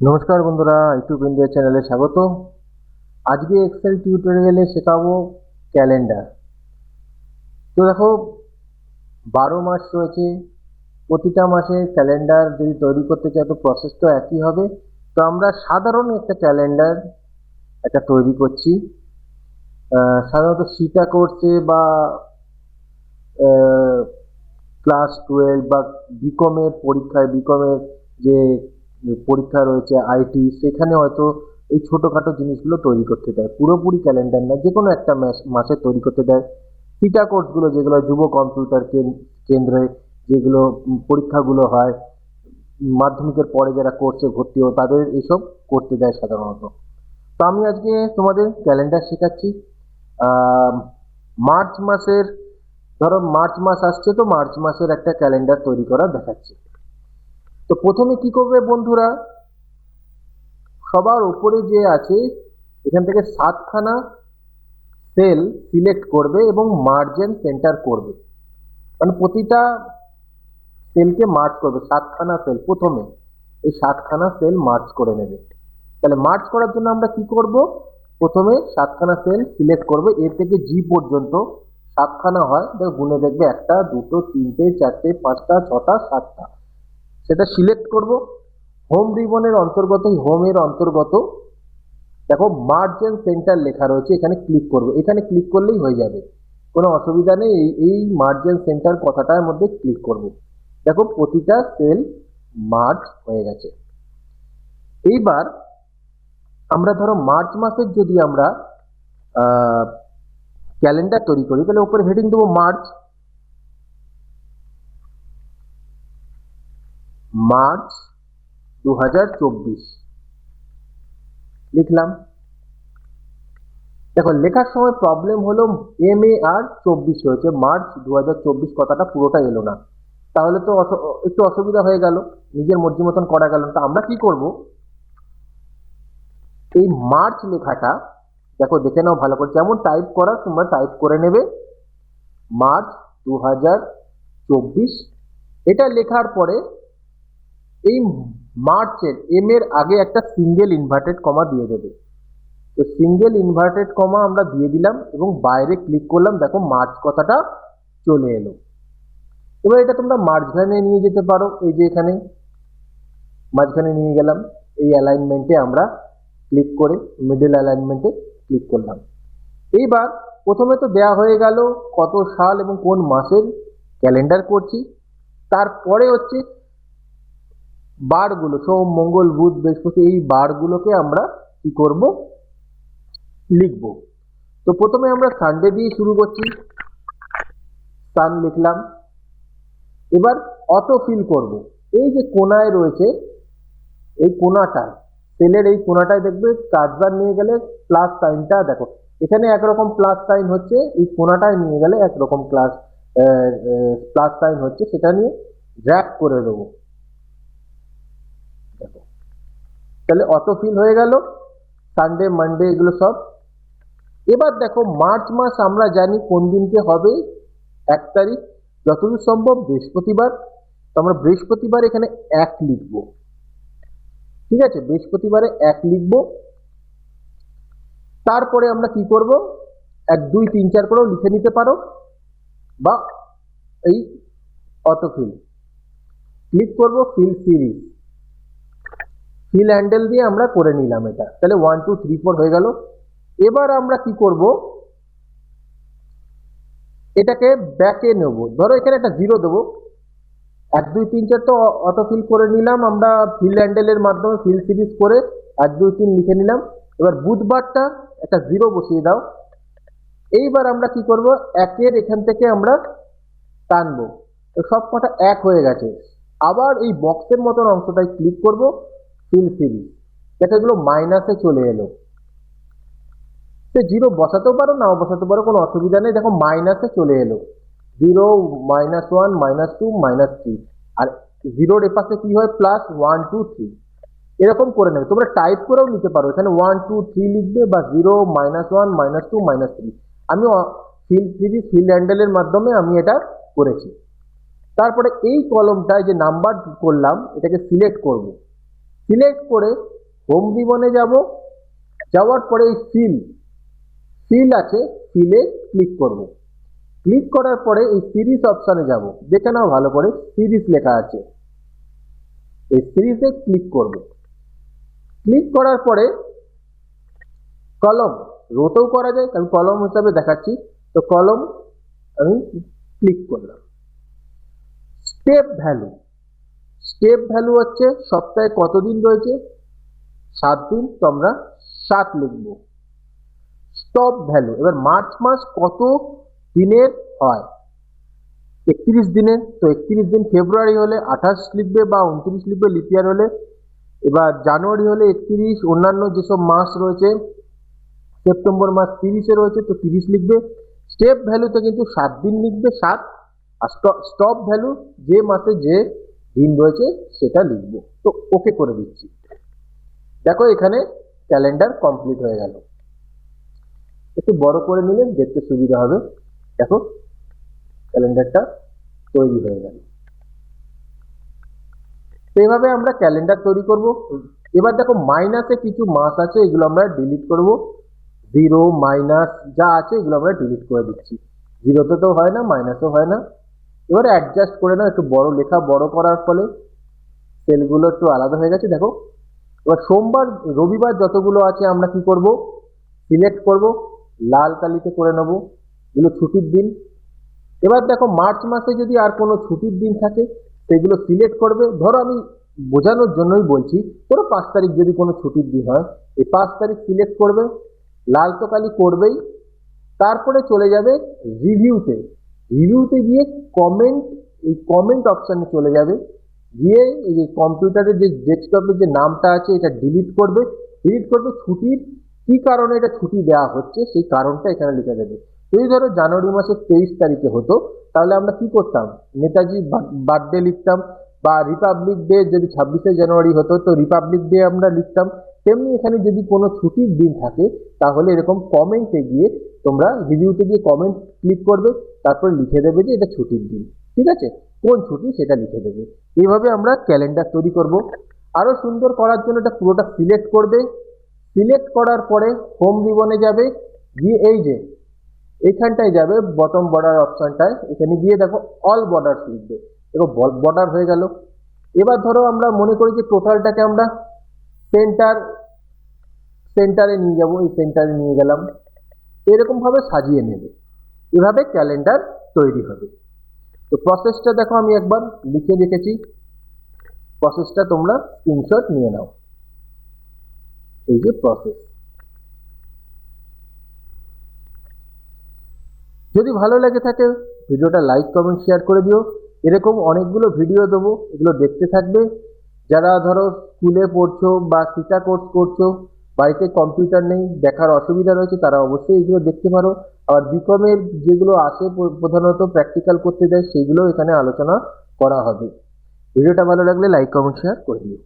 নমস্কার বন্ধুরা, YouTube India চ্যানেলে স্বাগত। আজকে এক্সেল টিউটোরিয়ালে শেখাবো ক্যালেন্ডার। তো দেখো, 12 মাস রয়েছে। প্রতিটা মাসে ক্যালেন্ডার যদি তৈরি করতে চাই তো প্রসেস তো একই হবে। তো আমরা সাধারণ একটা ক্যালেন্ডার তৈরি করছি। সাধারণত সীতা কোর্সে বা ক্লাস 12 বা বিকমের পরীক্ষায়, বিকমের যে পরীক্ষা রয়েছে আইটি, সেখানে হয়তো এই ছোটোখাটো জিনিসগুলো তৈরি করতে দেয়। পুরোপুরি ক্যালেন্ডার না, যে কোনো একটা মাসে তৈরি করতে দেয়। সিটা কোর্সগুলো, যেগুলো যুব কম্পিউটার কেন্দ্রে যেগুলো পরীক্ষাগুলো হয়, মাধ্যমিকের পরে যারা কোর্সে ভর্তি হয় তাদের এসব করতে দেয় সাধারণত। তো আমি আজকে তোমাদের ক্যালেন্ডার শেখাচ্ছি। মার্চ মাসের, ধরো মার্চ মাস আসছে, তো মার্চ মাসের একটা ক্যালেন্ডার তৈরি করা দেখাচ্ছি। তো প্রথমে কি করবে বন্ধুরা, সবার উপরে যে আছে এখান থেকে 7খানা সেল সিলেক্ট করবে এবং মার্জিন সেন্টার করবে। মানে প্রতিটা সেলকে মার্জ করবে। 7খানা সেল, প্রথমে এই 7খানা সেল মার্জ করে নেবে। তাহলে মার্জ করার জন্য আমরা কি করব, প্রথমে 7খানা সেল সিলেক্ট করবে। এর থেকে জি পর্যন্ত 7খানা হয়, গুনে দেখবে 1টা 2টো 3টে 4টে 5টা 6টা 7টা, সেটা সিলেক্ট করব। হোম রিবনের অন্তর্গত, হোমের অন্তর্গত দেখো মার্জিন সেন্টার লেখা রয়েছে, এখানে ক্লিক করবে। এখানে ক্লিক করলেই হয়ে যাবে, কোনো অসুবিধা নেই। এই মার্জিন সেন্টার কথাটার মধ্যে ক্লিক করব। দেখো প্রতিটা সেল মার্জ হয়ে গেছে। এইবার আমরা ধরো মার্চ মাসের যদি আমরা ক্যালেন্ডার তৈরি করি, তাহলে উপরে হেডিং দেবো মার্চ। মার্চ 2024 লিখলাম। দেখো লেখার সময় প্রবলেম হলো, MAR 24 রয়েছে, মার্চ 2024 কথাটা পুরোটা এলো না। তাহলে তো একটু অসুবিধা হয়ে গেল, নিজের মর্জি মতন করা গেল। তা আমরা কি করব, এই মার্চ লেখাটা দেখো দেখে নাও ভালো করে, যেমন টাইপ করা তোমরা টাইপ করে নেবে, মার্চ 2024। এটা লেখার পরে এই মার্চের এম এর আগে একটা সিঙ্গেল ইনভার্টেড কমা দিয়ে দেবে। তো সিঙ্গেল ইনভার্টেড কমা আমরা দিয়ে দিলাম এবং বাইরে ক্লিক করলাম। দেখো মার্চ কথাটা চলে এলো। এবার এটা তোমরা মাঝখানে নিয়ে যেতে পারো, এই যে এখানে মাঝখানে নিয়ে গেলাম। এই অ্যালাইনমেন্টে আমরা ক্লিক করে মিডল অ্যালাইনমেন্টে ক্লিক করলাম। এইবার প্রথমে তো দেয়া হয়ে গেল কত সাল এবং কোন মাসের ক্যালেন্ডার করছি। তারপরে হচ্ছে বারগুলো, সোম মঙ্গল বুধ বৃহস্পতি, এই বারগুলোকে আমরা কি করব, লিখব। তো প্রথমে আমরা সানডে দিয়ে শুরু করছি, সান লিখলাম। এবার অটো ফিল করব। এই যে কোনায় রয়েছে, এই কোনাটায়, সেলের এই কোনাটায় দেখবে কার্সার নিয়ে গেলে প্লাস সাইনটা, দেখো এখানে একরকম প্লাস সাইন হচ্ছে, এই কোনাটায় নিয়ে গেলে একরকম প্লাস সাইন হচ্ছে, সেটা নিয়ে ড্র্যাগ করে দেবো। দেখো তাহলে অটো ফিল হয়ে গেল, সানডে মানডে এগুলো সব। এবার দেখো মার্চ মাস আমরা জানি কোন দিনকে হবে, 1 তারিখ, যতদূর সম্ভব বৃহস্পতিবার। তো আমরা বৃহস্পতিবার এখানে 1 লিখব। ঠিক আছে, বৃহস্পতিবারে 1 লিখব। তারপরে আমরা কি করব, 1 2 3 4 করেও লিখে নিতে পারো, বা এই অটোফিল ক্লিক করব, ফিল সিরিজ, ফিল হ্যান্ডেল দিয়ে আমরা করে নিলাম এটা। তাহলে 1 2 3 4 হয়ে গেল। এবার আমরা কি করব, এটাকে ব্যাকে নেব। ধরো এখানে একটা 0 দেবো। 1 2 3 4 তো অটোফিল করে নিলাম আমরা ফিল হ্যান্ডেলের মাধ্যমে, ফিল সিরিজ করে 1 2 3 লিখে নিলাম। এবার বুধবারটা একটা 0 বসিয়ে দাও। এইবার আমরা কি করব, 1-এর এখান থেকে আমরা টানবো, তো সব কটা 1 হয়ে গেছে। আবার এই বক্সের মতন অংশটায় ক্লিক করব, ফিল সিরিজ, যেটাগুলো মাইনাসে চলে এলো। সে 0 বসাতেও পারো, নাও বসাতে পারো, কোনো অসুবিধা নেই। দেখো মাইনাসে চলে এলো, 0 -1 -2 -3, আর 0-র এপাশে কি হয়, +1 2 3, এরকম করে নেবে। তোমরা টাইপ করেও নিতে পারো, এখানে 1 2 3 লিখবে, বা 0 -1 -2 -3। আমি ফিল সিরিজ, ফিল হ্যান্ডেলের মাধ্যমে আমি এটা করেছি। তারপরে এই কলমটায় যে নাম্বার করলাম, এটাকে সিলেক্ট করব। সিলেক্ট করে হোম রিবনে যাব, যাওয়ার পরে এই ফিল আছে, ফিলে ক্লিক করব। ক্লিক করার পরে এই সিরিজ অপশানে যাব, দেখে নাও ভালো করে সিরিজ লেখা আছে, এই সিরিজে ক্লিক করব। ক্লিক করার পরে কলম, রোতেও করা যায়, আমি কলম হিসাবে দেখাচ্ছি, তো কলম আমি ক্লিক করলাম। স্টেপ ভ্যালু হচ্ছে সপ্তাহে কতদিন রয়েছে, 7 দিন, তো আমরা 7 লিখব। স্টপ ভ্যালু, এবার মার্চ মাস কত দিনের হয়, 31 দিনের, তো 31 দিন। ফেব্রুয়ারি হলে 28 লিখবে বা 29 লিখবে লিপ ইয়ার হলে। এবার জানুয়ারি হলে 31, অন্যান্য যেসব মাস রয়েছে, সেপ্টেম্বর মাস 30-এ রয়েছে, তো 30 লিখবে। স্টেপ ভ্যালুতে কিন্তু 7 দিন লিখবে, 7। আর স্টপ ভ্যালু যে মাসে যে দিন রয়েছে সেটা লিখবো। তো ওকে করে দিচ্ছি। দেখো এখানে ক্যালেন্ডার কমপ্লিট হয়ে গেল। একটু বড় করে নিলে দেখতে সুবিধা হবে। দেখো ক্যালেন্ডারটা তৈরি হয়ে গেল। তো এইভাবে আমরা ক্যালেন্ডার তৈরি করব। এবার দেখো মাইনাসে কিছু মাস আছে, এগুলো আমরা ডিলিট করব। 0 মাইনাস যা আছে এগুলো আমরা ডিলিট করে দিচ্ছি। 0তে তো হয় না, মাইনাসও হয় না। এবারে অ্যাডজাস্ট করে নাও, একটু বড় লেখা বড় করার ফলে সেলগুলো একটু আলাদা হয়ে গেছে। দেখো এবার সোমবার রবিবার যতগুলো আছে আমরা কি করব, সিলেক্ট করব, লাল কালিতে করে নেব, এগুলো ছুটির দিন। এবার দেখো মার্চ মাসে যদি আর কোনো ছুটির দিন থাকে সেগুলো সিলেক্ট করবে। ধরো আমি বোঝানোর জন্যই বলছি, ধরো 5 তারিখ যদি কোনো ছুটির দিন হয়, এই 5 তারিখ সিলেক্ট করবে, লাল তো কালি করবেই। তারপরে চলে যাবে রিভিউতে গিয়ে এই কমেন্ট অপশানে চলে যাবে, গিয়ে এই যে কম্পিউটারের যে ডেস্কটপে যে নামটা আছে এটা ডিলিট করবে। ছুটির কি কারণে এটা ছুটি দেওয়া হচ্ছে সেই কারণটা এখানে লিখে দেবে। যদি ধরো জানুয়ারি মাসের 23 তারিখে হতো, তাহলে আমরা কি করতাম, নেতাজি বার্থডে লিখতাম, বা রিপাবলিক ডে যদি 26শে জানুয়ারি হতো তো রিপাবলিক ডে আমরা লিখতাম। তেমনি এখানে যদি কোনো ছুটির দিন থাকে তাহলে এরকম কমেন্টে গিয়ে তোমরা রিভিউতে গিয়ে কমেন্ট ক্লিক করবে, তারপর লিখে দেবে যে এটা ছুটির দিন, ঠিক আছে, কোন ছুটি সেটা লিখে দেবে। এইভাবে আমরা ক্যালেন্ডার তৈরি করব। আরো সুন্দর করার জন্য এটা পুরোটা সিলেক্ট করবে। সিলেক্ট করার পরে হোম রিবনে যাবে, গিয়ে এই যে এইখানটায় যাবে বটম বর্ডার অপশনটায়, এখানে গিয়ে দেখো অল বর্ডার লিখবে, দেখো বর্ডার হয়ে গেল। এবার ধরো আমরা মনে করি যে টোটালটাকে আমরা সেন্টারে নিয়ে যাব, এই সেন্টারে নিয়ে গেলাম, এরকম ভাবে সাজিয়ে নেবে। এভাবে ক্যালেন্ডার তৈরি হবে। তো প্রসেসটা দেখো আমি একবার লিখে রেখেছি, প্রসেসটা তোমরা স্ক্রিনশট নিয়ে নাও। এই যে প্রসেস, যদি ভালো লাগে থাকে ভিডিওটা লাইক কমেন্ট শেয়ার করে দিও। এরকম অনেকগুলো ভিডিও দেবো, এগুলো দেখতে থাকবে। যারা ধরো স্কুলে পড়ছো বা সিটা কোর্স করছো, বাড়িতে কম্পিউটার নেই, দেখার অসুবিধা রয়েছে, তারা অবশ্যই এগুলো দেখতে পারো। আর বিকমের যেগুলো আসে প্রধানত প্র্যাকটিক্যাল করতে দেয় সেইগুলো এখানে আলোচনা করা হবে। ভিডিওটা ভালো লাগলে লাইক কমেন্ট শেয়ার করে দিও।